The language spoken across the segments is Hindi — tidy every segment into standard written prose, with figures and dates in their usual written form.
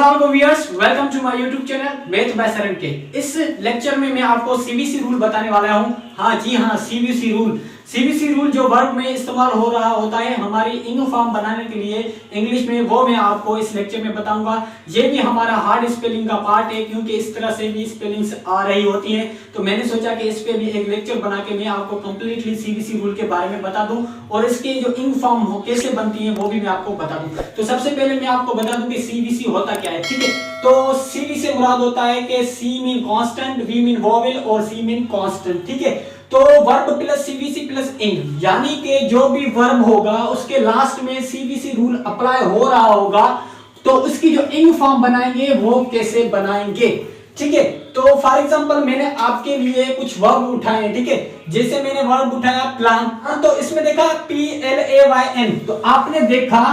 अस्सलाम वालेकुम viewers, welcome to my YouTube channel math by Saran K. इस लेक्चर में मैं आपको सीबीसी रूल बताने वाला हूं। हाँ जी हाँ, सीबीसी रूल जो वर्ब में इस्तेमाल हो रहा होता है हमारी इंग फॉर्म बनाने के लिए इंग्लिश में, वो मैं आपको इस लेक्चर में बताऊंगा। ये भी हमारा हार्ड स्पेलिंग का पार्ट है, क्योंकि इस तरह से भी स्पेलिंग्स आ रही होती हैं। तो मैंने सोचा कि इस पे भी एक लेक्चर बना के मैं आपको कंप्लीटली सीबीसी रूल के बारे में बता दूं और इसकी जो इंग फॉर्म कैसे बनती है वो भी मैं आपको बता दूं। तो सबसे पहले मैं आपको बता दूं कि सीबीसी होता क्या है, ठीक है। तो सीबी से मुराद होता है कि C mean consonant, V mean vowel और सी मीन कांस्टेंट, ठीक है। तो वर्ब प्लस सीबीसी प्लस इंग, यानी कि जो भी वर्ब होगा उसके लास्ट में सीबीसी रूल अप्लाई हो रहा होगा, तो उसकी जो इंग फॉर्म बनाएंगे वो कैसे बनाएंगे, ठीक है। तो फॉर एग्जांपल मैंने आपके लिए कुछ वर्ब उठाए हैं, ठीक है। जैसे मैंने वर्ब उठाया प्लान, तो इसमें देखा PLAYN, तो आपने देखा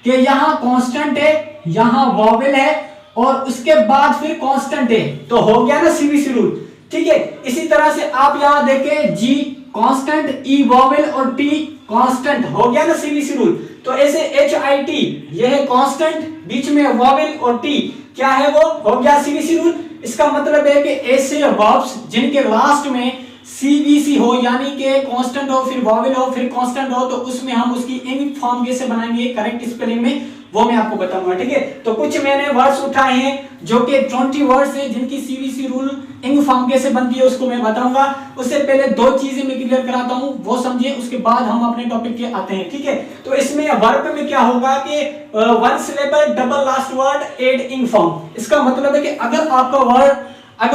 कि यहाँ कांस्टेंट है, यहाँ वोवेल है और उसके बाद फिर कांस्टेंट है, तो हो गया ना सीबीसी रूल, ठीक है। इसी तरह से आप यहां देखें G कांस्टेंट, E वोवेल और T कांस्टेंट, हो गया ना सीबीसी रूल। तो ऐसे HIT ये है कांस्टेंट, बीच में वोवेल और T क्या है, वो हो गया सीबीसी रूल। इसका मतलब है कि ऐसे वर्ब्स जिनके लास्ट में सीबीसी हो, यानी कि कांस्टेंट हो फिर वोवेल हो फिर कांस्टेंट हो, तो उसमें हम उसकी इंग फॉर्म कैसे बनाएंगे करेक्ट स्पेलिंग में, वो मैं आपको बताऊंगा, ठीक है। तो कुछ मैंने वर्ड्स उठाए हैं जो कि 20 वर्ड्स हैं जिनकी सीबीसी रूल इंग फॉर्म कैसे बनती है उसको मैं बताऊंगा। उससे पहले दो चीजें मैं क्लियर कराता हूं, वो समझिए, उसके बाद हम अपने टॉपिक पे आते हैं, ठीक है। तो इसमें वर्ब में क्या होगा कि one syllable double last word add ing form. इसका मतलब है कि अगर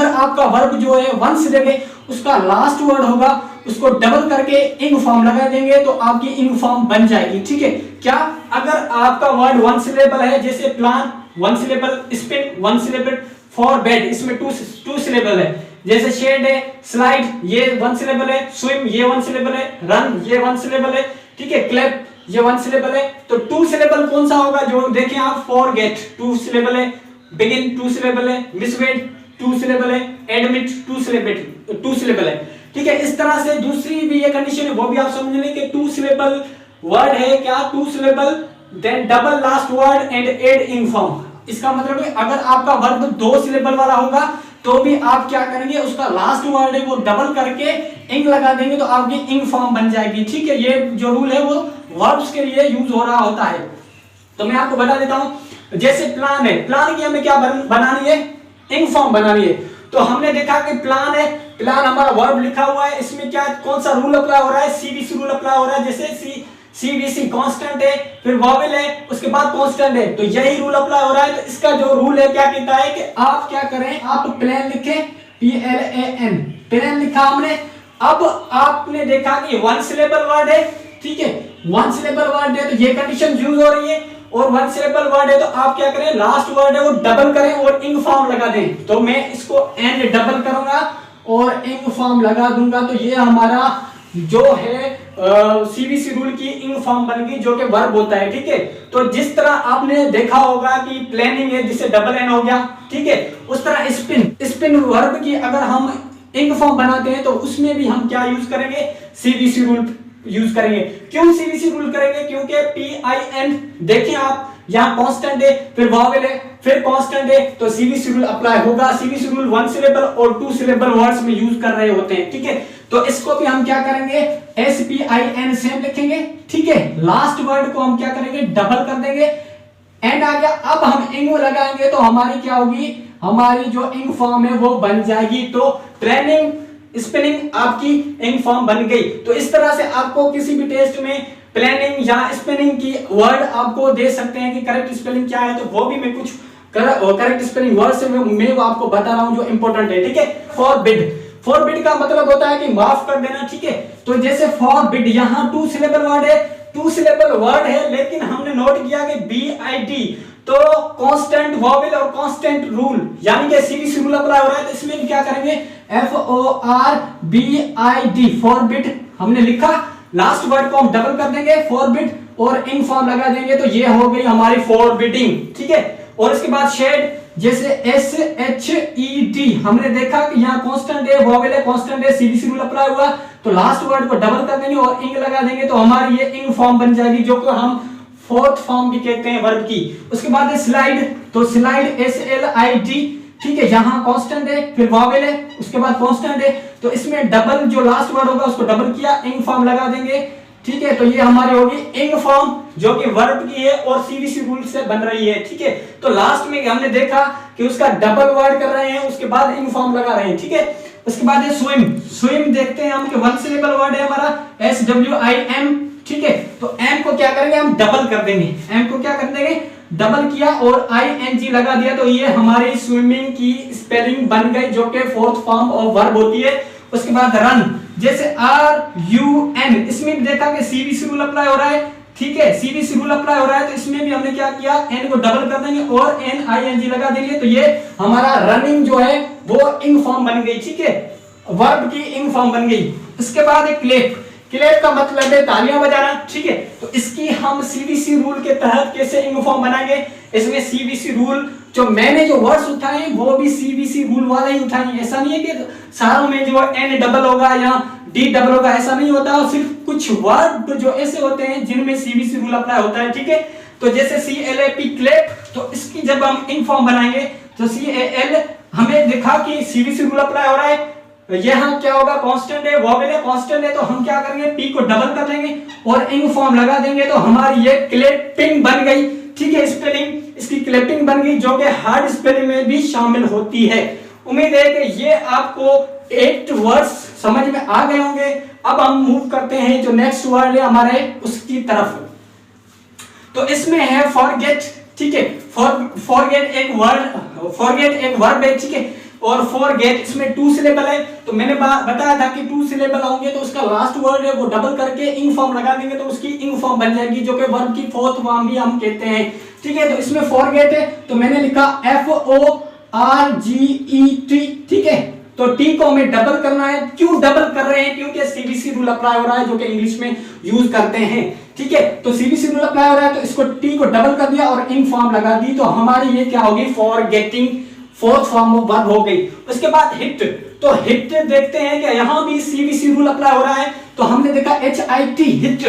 आपका वर्ब जो है वन सिलेबल है, उसका लास्ट वर्ड होगा, उसको डबल करके इंग फॉर्म लगा देंगे तो आपकी इंग फॉर्म बन जाएगी, ठीक है। क्या, अगर आपका वर्ड वन सिलेबल है, जैसे plan one syllable, spin one syllable, for bed इसमें टू सिलेबल है, जैसे शेड है, स्लाइड ये वन सिलेबल है, स्विम ये वन सिलेबल है, रन ये वन सिलेबल है, ठीक है, क्लैप ये वन सिलेबल है। तो टू सिलेबल कौन सा होगा, जो देखें आप, फॉरगेट टू सिलेबल है, बिगिन टू सिलेबल है, मिसवेड टू सिलेबल है, एडमिट टू सिलेबल है, ठीक है। इस तरह से दूसरी भी ये कंडीशन है, वो भी आप समझ लें कि टू सिलेबल वर्ड है, क्या, two syllable then double last word and add ing form. इसका मतलब है अगर आपका वर्ब दो सिलेबल वाला होगा तो भी आप क्या करेंगे, उसका लास्ट वर्ड है वो डबल करके इंग लगा देंगे तो आपकी इंग फॉर्म बन जाएगी, ठीक है। ये जो रूल है वो वर्ब्स के लिए यूज हो रहा होता है। तो मैं आपको बता देता हूं, जैसे प्लान है, प्लान की हमें क्या बनानी है, इंग फॉर्म बनानी है। तो हमने देखा कि प्लान है, प्लान हमारा वर्ब लिखा हुआ है, इसमें क्या, कौन सा रूल अप्लाई हो रहा है, सीबीसी रूल अप्लाई हो रहा है। जैसे सीबीसी कांस्टेंट है, फिर वोवेल है, उसके बाद कांस्टेंट है, तो यही रूल अप्लाई हो रहा है। तो इसका जो रूल है क्या कहता है कि आप क्या करें, आप प्लान लिखें, PLAN, प्लान लिखा हमने। अब आपने देखा कि वन सिलेबल वर्ड है, ठीक है, वन सिलेबल वर्ड है, तो ये कंडीशन यूज हो रही है। और वन सिलेबल वर्ड है तो आप क्या करें, लास्ट वर्ड है वो डबल करें और इंग फॉर्म लगा दें। तो मैं इसको एंड डबल करूंगा और इंग फॉर्म लगा दूंगा, तो ये हमारा जो है सीबीसी रूल की इंग फॉर्म बन गई, जो कि वर्ब होता है, ठीक है। तो जिस तरह आपने देखा होगा कि प्लानिंग है जिससे डबल एन हो गया, ठीक है, उस तरह स्पिन वर्ब की अगर हम इंग फॉर्म बनाते हैं तो उसमें भी हम क्या यूज करेंगे, सीबीसी रूल यूज करेंगे। क्यों सीबीसी रूल करेंगे, क्योंकि PIN देखिए आप, यहाँ कांस्टेंट है, फिर वोवेल है, फिर कांस्टेंट है, तो सीबीसी रूल अप्लाई होगा। सीबीसी रूल वन सिलेबल और टू सिलेबल वर्ड्स में यूज कर रहे होते हैं, ठीक है। तो इसको भी हम क्या करेंगे, SPIN सेम लिखेंगे, ठीक है। लास्ट वर्ड को हम क्या करेंगे, डबल कर देंगे, एंड आ गया। अब हम इंग लगाएंगे तो हमारी क्या होगी, हमारी जो इंग फॉर्म है वो बन जाएगी। तो ट्रेनिंग स्पेलिंग आपकी इंग फॉर्म बन गई। तो इस तरह से आपको किसी भी टेस्ट में प्लानिंग या स्पेलिंग की वर्ड आपको दे सकते हैं कि करेक्ट स्पेलिंग क्या है, तो वो भी मैं कुछ करेक्ट स्पेलिंग वर्ड से मैं आपको बता रहा हूं जो इंपॉर्टेंट है, ठीक है। फॉरबिड का मतलब होता है कि माफ कर देना, ठीक है। तो जैसे फॉरबिड, यहाँ टू सिलेबल वर्ड है, लेकिन हमने नोट किया कि BID, तो कांस्टेंट वोवेल और कांस्टेंट रूल, यानी कि सीबीसी रूल अप्लाई हो रहा है। तो इसमें क्या करेंगे, FORBID, फॉरबिड हमने लिखा, लास्ट वर्ड को हम डबल कर देंगे, फॉरबिड, और इंग फॉर्म लगा देंगे, तो ये हो गई हमारी फॉरबिडिंग, ठीक है। और इसके बाद शेड, जैसे SHED, हमने देखा कि यहाँ कांस्टेंट है, वोवेल है, कांस्टेंट है, सीबीसी रूल अप्लाई हुआ, तो लास्ट वर्ड को डबल कर देंगे और इंग लगा देंगे, तो हमारी ये इंग फॉर्म बन जाएगी, जो कि हम फोर्थ फॉर्म भी कहते हैं वर्ब की। उसके बाद है स्लाइड, तो स्लाइड SLID, ठीक है, यहाँ कांस्टेंट है, फिर वॉवेल है, उसके बाद कांस्टेंट है, तो इसमें डबल जो लास्ट वर्ड होगा उसको डबल किया, इंग फॉर्म लगा देंगे, ठीक है। तो ये हमारी होगी इंग फॉर्म जो कि वर्ब की है और सीवीसी रूल से बन रही है, ठीक है। तो लास्ट में हमने देखा कि उसका डबल वर्ड कर रहे हैं, उसके बाद इंग फॉर्म लगा रहे हैं, ठीक है। उसके बाद है स्विम, स्विम देखते हैं हम कि वन सिलेबल वर्ड है हमारा SWIM, ठीक है। तो एम को क्या करेंगे हम डबल कर देंगे, एम को क्या कर देंगे डबल किया और ING लगा दिया, तो ये हमारी स्विमिंग की स्पेलिंग बन गई जो कि फोर्थ फॉर्म ऑफ वर्ब होती है। उसके बाद रन, जैसे RUN, इसमें भी देखा कि सीवीसी रूल अप्लाई हो रहा है, ठीक है, सीवीसी रूल अप्लाई हो रहा है, तो इसमें भी हमने क्या किया, एन को डबल कर देंगे और NING लगा देंगे, तो ये हमारा रनिंग जो है वो इंग फॉर्म बन गई, ठीक है, वर्ब की इंग फॉर्म बन गई। उसके बाद एक क्लैप, क्लैप का मतलब है तालियां बजाना, ठीक है। तो इसकी हम सीवीसी रूल के तहत कैसे इंग फॉर्म बनाएंगे, इसमें सीवीसी रूल जो मैंने जो वर्ड्स उठाए वो भी सीवीसी रूल वाला ही उठाएंगे, ऐसा नहीं है कि सारों में जो N डबल होगा या D डबल होगा, ऐसा नहीं होता, सिर्फ कुछ वर्ड जो ऐसे होते हैं जिनमें सीवीसी रूल अप्लाई होता है, ठीक है। तो जैसे CLAP क्लैप, तो इसकी जब हम इंग फॉर्म बनाएंगे तो CAL हमें देखा कि सीवीसी रूल अप्लाई हो रहा है, यहाँ क्या होगा कांस्टेंट है, वॉवेल है, कांस्टेंट है, तो हम क्या करेंगे P को डबल कर लेंगे और इंग फॉर्म लगा देंगे, तो हमारी ये क्लैपिंग बन गई, ठीक है, स्पेलिंग इसकी क्लैपिंग बन गई जो कि हार्ड स्पेलिंग में भी शामिल होती है। उम्मीद है कि ये आपको 8 वर्ड्स समझ में आ गए होंगे। अब हम मूव करते हैं जो नेक्स्ट वर्ड है हमारे उसकी तरफ, तो इसमें है फॉरगेट, ठीक है। फॉरगेट एक वर्ब है, ठीक है, और फॉरगेट इसमें 2 सिलेबल है, तो मैंने बताया था कि 2 सिलेबल होंगे तो उसका लास्ट वर्ड है वो डबल करके इंग फॉर्म लगा देंगे, तो उसकी इंग फॉर्म बन जाएगी जो कि वर्ब की फोर्थ फॉर्म भी हम कहते हैं, ठीक है। तो इसमें फॉरगेट है, तो मैंने लिखा FORGET, ठीक है। तो टी को हमें डबल करना है, क्यों डबल कर रहे हैं, क्योंकि सीवीसी रूल अप्लाई हो रहा है जो कि इंग्लिश में यूज करते हैं, ठीक है। तो सीवीसी रूल अप्लाई हो रहा है तो इसको टी को डबल कर दिया और इंग फॉर्म लगा दी, तो हमारी ये क्या होगी forgetting fourth form of verb हो गई। उसके बाद हिट, तो हिट देखते हैं कि यहां भी सीवीसी रूल अप्लाई हो रहा है, तो हमने देखा HIT हिट,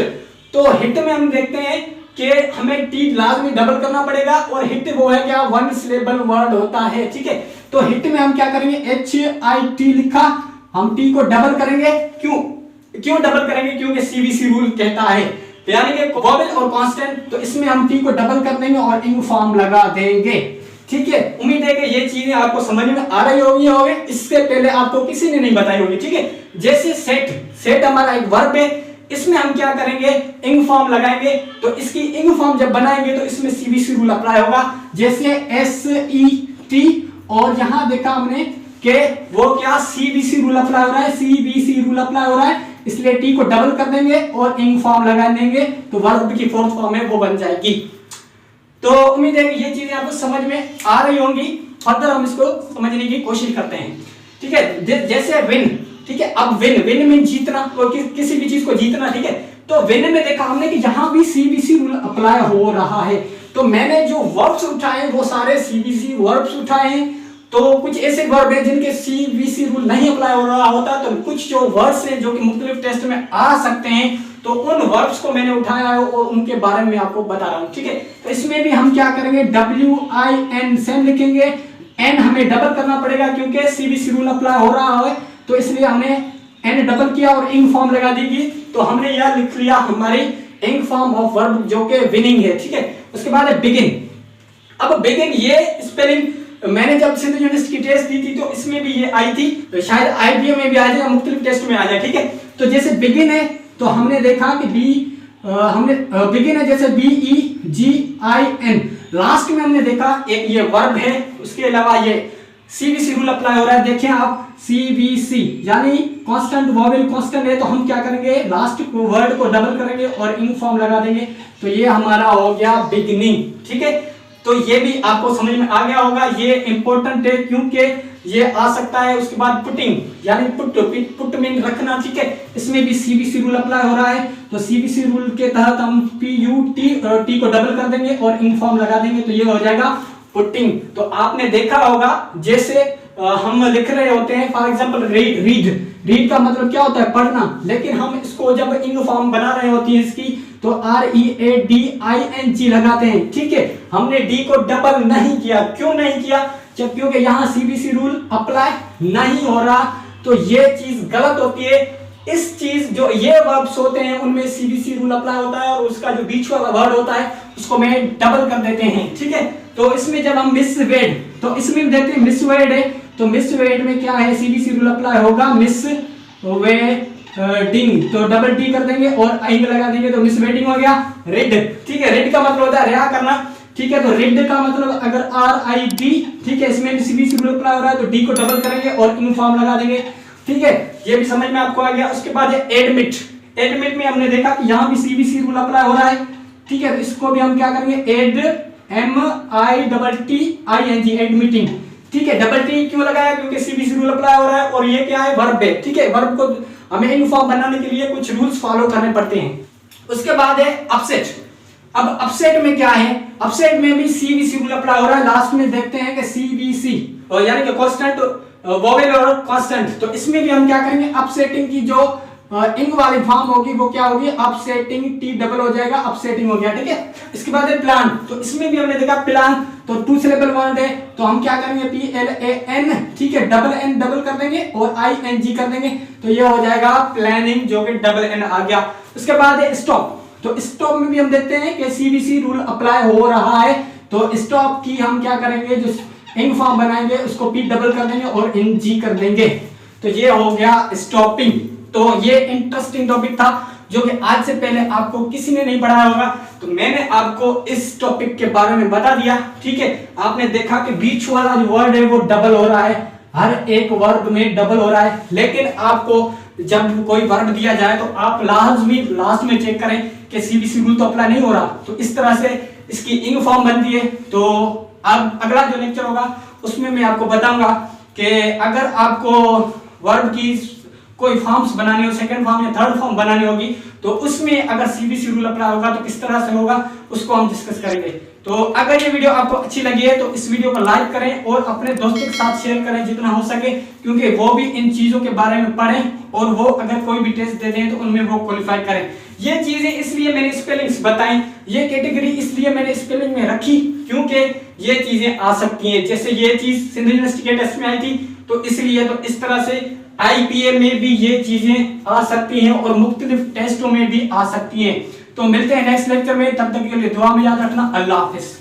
तो हिट में हम देखते हैं कि हमें टी लाजमी डबल करना पड़ेगा और हिट वो है क्या वन सिलेबल वर्ड होता है, ठीक है। तो हिट में हम क्या करेंगे HIT लिखा, हम टी को डबल करेंगे, क्यों डबल करेंगे, क्योंकि सीवीसी रूल कहता है, यानी कि वोवेल और कांस्टेंट, तो इसमें हम टी को डबल कर देंगे और इंग फॉर्म लगा देंगे, ठीक है। उम्मीद है कि ये चीजें आपको समझ में आ रही होगी, इससे पहले आपको किसी ने नहीं बताई होगी, ठीक है। जैसे सेट हमारा एक वर्ब है, इसमें हम क्या करेंगे इंग फॉर्म लगाएंगे, तो इसकी इंग फॉर्म जब बनाएंगे तो इसमें सीवीसी रूल अप्लाई होगा, जैसे SET, और यहां देखा हमने कि वो क्या सीवीसी रूल अप्लाई हो रहा है, सीवीसी रूल अप्लाई हो रहा है, इसलिए टी को डबल कर देंगे और इंग फॉर्म लगा देंगे, तो वर्ब की फोर्थ फॉर्म है वो बन जाएगी। तो उम्मीद है कि ये चीजें आपको समझ में आ रही होंगी, फर्दर हम इसको समझने की कोशिश करते हैं, ठीक है। जैसे विन, ठीक है, अब विन में जीतना, तो किसी भी चीज को जीतना, ठीक है। तो विन में देखा हमने कि यहां भी सीवीसी रूल अप्लाई हो रहा है, तो मैंने जो वर्ब्स उठाए वो सारे सीवीसी वर्ब्स उठाए हैं, तो कुछ ऐसे वर्ब हैं जिनके सीवीसी रूल नहीं अप्लाई हो रहा होता, तो कुछ जो वर्ड्स हैं जो कि मुख्तलिफ टेस्ट में आ सकते हैं, तो उन वर्ब्स को मैंने उठाया है और उनके बारे में आपको बता रहा हूं, ठीक है। तो इसमें भी हम क्या करेंगे WIN सेम लिखेंगे, N हमें डबल करना पड़ेगा क्योंकि सीवीसी रूल अप्लाई हो रहा है, तो इसलिए हमने N डबल किया और इंग फॉर्म लगा देगी, तो हमने यह लिख लिया हमारी इंग फॉर्म ऑफ वर्ब जो कि विनिंग है, ठीक है। उसके बाद है बिगिन, अब बिगिन ये स्पेलिंग मैंने जब सिंधु यूनिवर्सिटी की टेस्ट दी थी तो इसमें भी ये आई थी, तो शायद IBM में भी आ जाए, मुख्तलिफ टेस्ट में आ जाए, ठीक है। तो जैसे बिगिन है तो हमने देखा कि बिगिन है जैसे BEGIN, लास्ट में हमने देखा एक ये वर्ब है, उसके अलावा ये सीवीसी रूल अप्लाई हो रहा है, देखिए आप सीवीसी यानी कांस्टेंट वोवेल कांस्टेंट है, तो हम क्या करेंगे लास्ट वर्ड को डबल करेंगे और इंग फॉर्म लगा देंगे, तो ये हमारा हो गया बिगिनिंग, ठीक है। तो ये भी आपको समझ में आ गया होगा, ये इंपॉर्टेंट है क्योंकि ये आ सकता है। उसके बाद पुटिंग यानी पुट मीन रखना, ठीक है, इसमें भी सीवीसी रूल अप्लाई हो रहा है, तो सीवीसी रूल के तहत हम टी को डबल कर देंगे और इंग फॉर्म लगा देंगे, तो ये हो जाएगा पुटिंग। तो आपने देखा होगा जैसे हम लिख रहे होते हैं, फॉर एग्जांपल रीड का मतलब क्या होता है पढ़ना, लेकिन हम इसको जब इंग फॉर्म बना रहे होती है इसकी, तो READING लगाते हैं, ठीक है। हमने डी को डबल नहीं किया, क्यों नहीं किया? क्योंकि यहाँ सीबीसी रूल अप्लाई नहीं हो रहा, तो ये चीज गलत होती है। इस चीज जो ये वर्ब्स होते हैं उनमें सीबीसी रूल अप्लाई होता है और उसका जो बीच वाला वर्ड होता है उसको मैं डबल कर देते हैं, ठीक है। तो इसमें जब हम मिसवेड, तो इसमें देखते हैं मिसवेड है, तो मिसवेड में क्या है, सीबीसी रूल अप्लाई होगा मिसवेडिंग, तो डबल डी कर देंगे और इंग लगा देंगे, तो मिसवेडिंग हो गया। रिड, ठीक है, रिड का मतलब होता है रिहा करना, ठीक है। तो रिड का मतलब अगर RID, ठीक है, इसमें सीबीसी रूल अप्लाई हो रहा है तो डी को डबल करेंगे और इंग फॉर्म लगा देंगे, ठीक है। ये भी समझ में आपको आ गया। उसके बाद है एडमिट। एडमिट में हमने देखा कि यहाँ भी सीबीसी रूल अप्लाई हो रहा है, ठीक है। तो इसको भी हम क्या करेंगे, MITTING, एडमिटिंग, ठीक है। डबल टी क्यों लगाया? क्योंकि सीबीसी रूल अप्लाई हो रहा है और ये क्या है, वर्ब है, ठीक है। वर्ब को हमें यूनिफॉर्म बनाने के लिए कुछ रूल्स फॉलो करने पड़ते हैं। उसके बाद है अपसेट। अब अपसेट में क्या है, अपसेट में भी सीबीसी रूल अप्लाई हो रहा है। लास्ट में देखते हैं कि सीबीसी और यानी कि कांस्टेंट, वोवेल और कांस्टेंट, तो इसमें भी हम क्या करेंगे, अपसेटिंग की जो इंग वाली फॉर्म होगी वो क्या होगी, अपसेटिंग, टी डबल हो जाएगा, अपसेटिंग हो गया, ठीक है। इसके बाद है प्लान, तो इसमें भी हमने देखा प्लान तो 2 सिलेबल वर्ड है, तो हम क्या करेंगे, PLAN, ठीक है, डबल N डबल कर देंगे और ING कर देंगे, तो ये हो जाएगा प्लानिंग, जो कि डबल N आ गया। उसके बाद है स्टॉप, तो स्टॉप में भी हम देखते हैं कि सीबीसी रूल अप्लाई हो रहा है, तो स्टॉप की हम क्या करेंगे, जो इंग फॉर्म बनाएंगे उसको P डबल कर देंगे और NG कर देंगे, तो ये हो गया स्टॉपिंग। तो ये इंटरेस्टिंग टॉपिक था जो कि आज से पहले आपको किसी ने नहीं पढ़ाया होगा, तो मैंने आपको इस टॉपिक के बारे में बता दिया, ठीक है। आपने देखा कि बीच वाला जो वर्ड है वो डबल हो रहा है, हर एक वर्ब में डबल हो रहा है, लेकिन आपको जब कोई वर्ब दिया जाए तो आप लास्ट में चेक करें कि सीबीसी रूल तो अप्लाई नहीं हो रहा, तो इस तरह से इसकी इंग फॉर्म बनती है। तो अब अगला जो लेक्चर होगा उसमें मैं आपको बताऊंगा कि अगर आपको वर्ब की कोई फॉर्म्स बनानी हो, सेकंड फॉर्म या थर्ड फॉर्म बनानी होगी, तो उसमें अगर सीबीसी रूल अप्लाई होगा तो किस तरह से होगा उसको हम डिस्कस करेंगे। तो अगर ये वीडियो आपको अच्छी लगी है तो इस वीडियो को लाइक करें और अपने दोस्तों के साथ शेयर करें जितना हो सके, क्योंकि वो भी इन चीजों के बारे में पढ़ें और वो अगर कोई भी टेस्ट देते हैं तो उनमें वो क्वालिफाई करें। ये चीजें इसलिए मैंने स्पेलिंग्स बताई, ये कैटेगरी इसलिए मैंने स्पेलिंग में रखी क्योंकि ये चीजें आ सकती हैं, जैसे ये चीज सिंध यूनिवर्सिटी के टेस्ट में आई थी, तो इसलिए तो इस तरह से IPA में भी ये चीजें आ सकती हैं और मुख्तलिफ टेस्टों में भी आ सकती हैं। तो मिलते हैं नेक्स्ट लेक्चर में, तब तक के लिए दुआ में याद रखना। अल्लाह हाफिज।